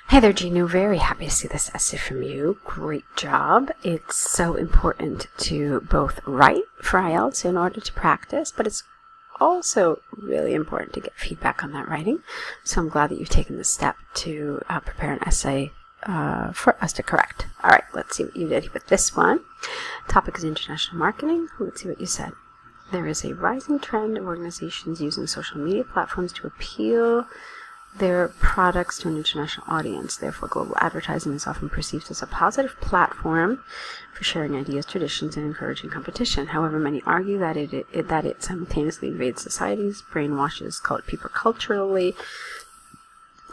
Hey there, Jinu. Very happy to see this essay from you. Great job. It's so important to both write for IELTS in order to practice, but it's also really important to get feedback on that writing. So I'm glad that you've taken the step to prepare an essay for us to correct. All right, let's see what you did with this one. Topic is international marketing. Let's see what you said. There is a rising trend of organizations using social media platforms to appeal their products to an international audience. Therefore, global advertising is often perceived as a positive platform for sharing ideas, traditions, and encouraging competition. However, many argue that it simultaneously invades societies, brainwashes colored people culturally,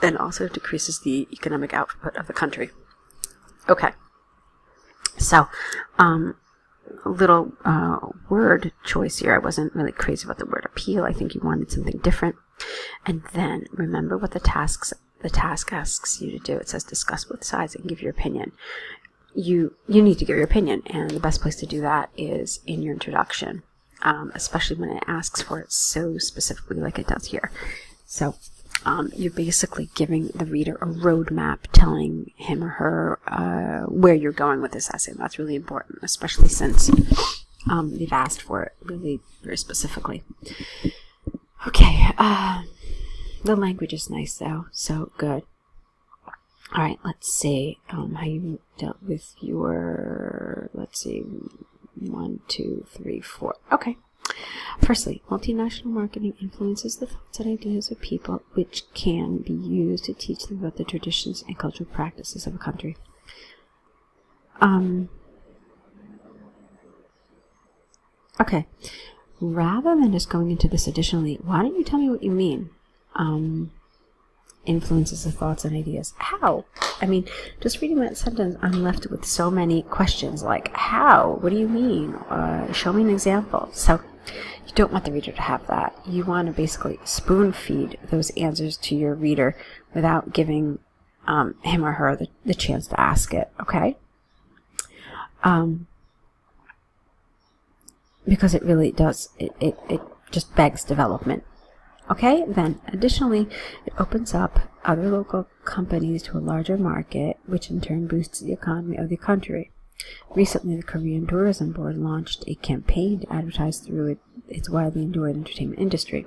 and also decreases the economic output of the country. Okay, so a little word choice here. I wasn't really crazy about the word appeal. I think you wanted something different. And then remember what the task asks you to do. It says discuss both sides and give your opinion. You need to give your opinion, and the best place to do that is in your introduction, especially when it asks for it so specifically like it does here. So you're basically giving the reader a roadmap, telling him or her where you're going with this essay. That's really important, especially since they've asked for it really very specifically. Okay, the language is nice though, so good. All right, let's see how you dealt with your, let's see, 1, 2, 3, 4. Okay. Firstly, multinational marketing influences the thoughts and ideas of people, which can be used to teach them about the traditions and cultural practices of a country. Okay. Rather than just going into this additionally, why don't you tell me what you mean? Influences the thoughts and ideas. How? I mean, just reading that sentence, I'm left with so many questions like, how? What do you mean? Show me an example. So you don't want the reader to have that. You want to basically spoon feed those answers to your reader without giving him or her the chance to ask it, okay? Because it really does, it just begs development. Okay, then additionally, it opens up other local companies to a larger market, which in turn boosts the economy of the country. Recently, the Korean Tourism Board launched a campaign to advertise through its widely enjoyed entertainment industry.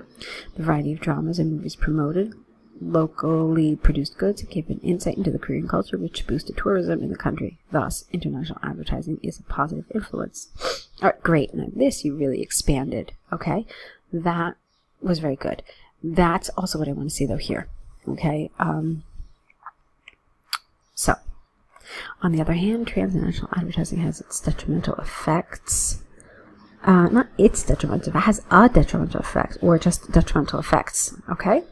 The variety of dramas and movies promoted locally produced goods and gave an insight into the Korean culture, which boosted tourism in the country. Thus, international advertising is a positive influence. All right, great. Now this you really expanded. Okay, that was very good. That's also what I want to see though here. Okay, so on the other hand, transnational advertising has its detrimental effects. Not its detrimental, it has a detrimental effect, or just detrimental effects. Okay.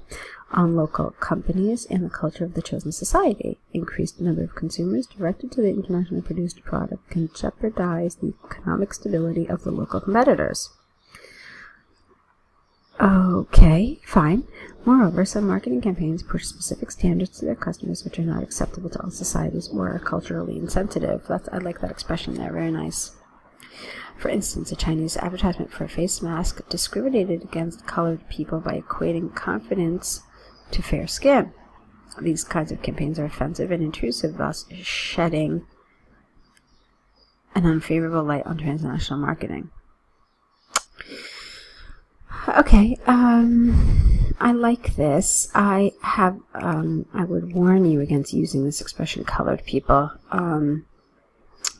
On local companies and the culture of the chosen society. Increased number of consumers directed to the internationally produced product can jeopardize the economic stability of the local competitors. Okay, fine. Moreover, some marketing campaigns push specific standards to their customers which are not acceptable to all societies or are culturally insensitive. I like that expression there, very nice. For instance, a Chinese advertisement for a face mask discriminated against colored people by equating confidence to fair skin. These kinds of campaigns are offensive and intrusive, thus shedding an unfavorable light on transnational marketing. Okay, I like this. I would warn you against using this expression, colored people.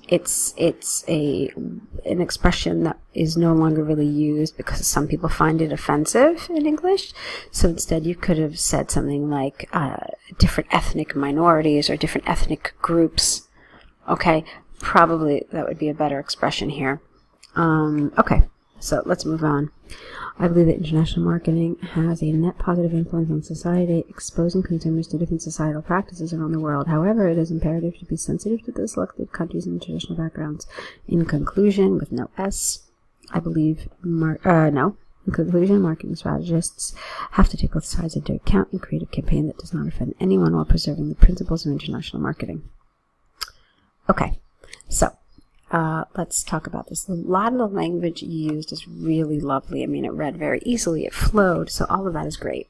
It's an expression that is no longer really used because some people find it offensive in English. So instead you could have said something like different ethnic minorities or different ethnic groups. Okay, probably that would be a better expression here. Okay, so let's move on. I believe that international marketing has a net positive influence on society, exposing consumers to different societal practices around the world. However, it is imperative to be sensitive to the selected countries and traditional backgrounds. In conclusion, with no S, I believe, in conclusion, marketing strategists have to take both sides into account and create a campaign that does not offend anyone while preserving the principles of international marketing. Okay, so let's talk about this. A lot of the language used is really lovely. I mean, it read very easily, it flowed, so all of that is great.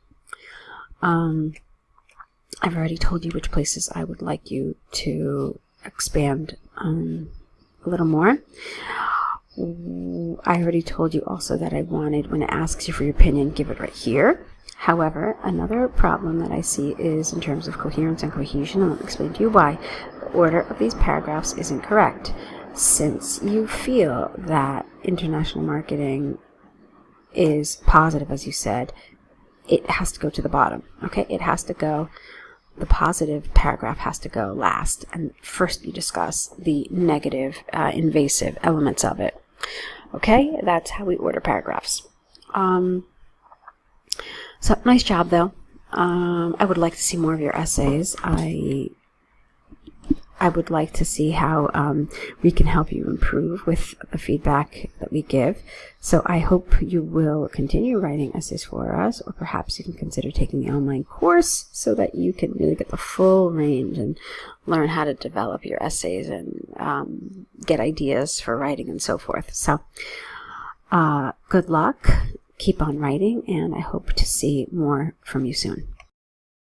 I've already told you which places I would like you to expand a little more. I already told you also that I wanted, when it asks you for your opinion, give it right here. However, another problem that I see is in terms of coherence and cohesion, and let me explain to you why. The order of these paragraphs isn't correct. Since you feel that international marketing is positive, as you said, it has to go to the bottom, okay? It has to go, the positive paragraph has to go last, and first you discuss the negative, invasive elements of it. Okay, that's how we order paragraphs. So, nice job, though. I would like to see more of your essays. I would like to see how we can help you improve with the feedback that we give. So I hope you will continue writing essays for us, or perhaps you can consider taking the online course so that you can really get the full range and learn how to develop your essays and get ideas for writing and so forth. So good luck. Keep on writing, and I hope to see more from you soon.